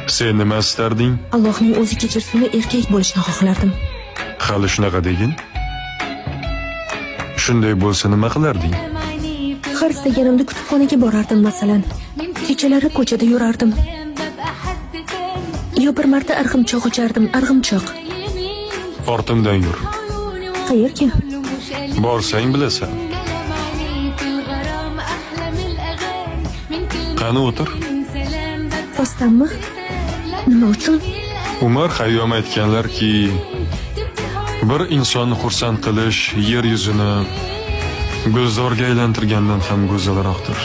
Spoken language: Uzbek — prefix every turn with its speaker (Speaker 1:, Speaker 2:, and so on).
Speaker 1: Sen nima istarding?
Speaker 2: Allohning o'zi kechirsin, erkak bo'lishni xohlardim.
Speaker 1: Hali shunaqa degin. Shunday bo'lsa nima qilarding?
Speaker 2: Har istaganimda kutubxonaga borardim masalan. Kechalari ko'chada yurardim. Yo bir marta arg'imchoq ochardim, arg'imchoq.
Speaker 1: Ortimdan yur.
Speaker 2: Qayerga?
Speaker 1: Borsang bilasan. Qani o'tir.
Speaker 2: Rostdanmi? Nima uchun?
Speaker 1: Umar Xayyom aytganlarki, bir insonni xursand qilish yer yuzini gulzorga aylantirgandan ham go'zalroqdir.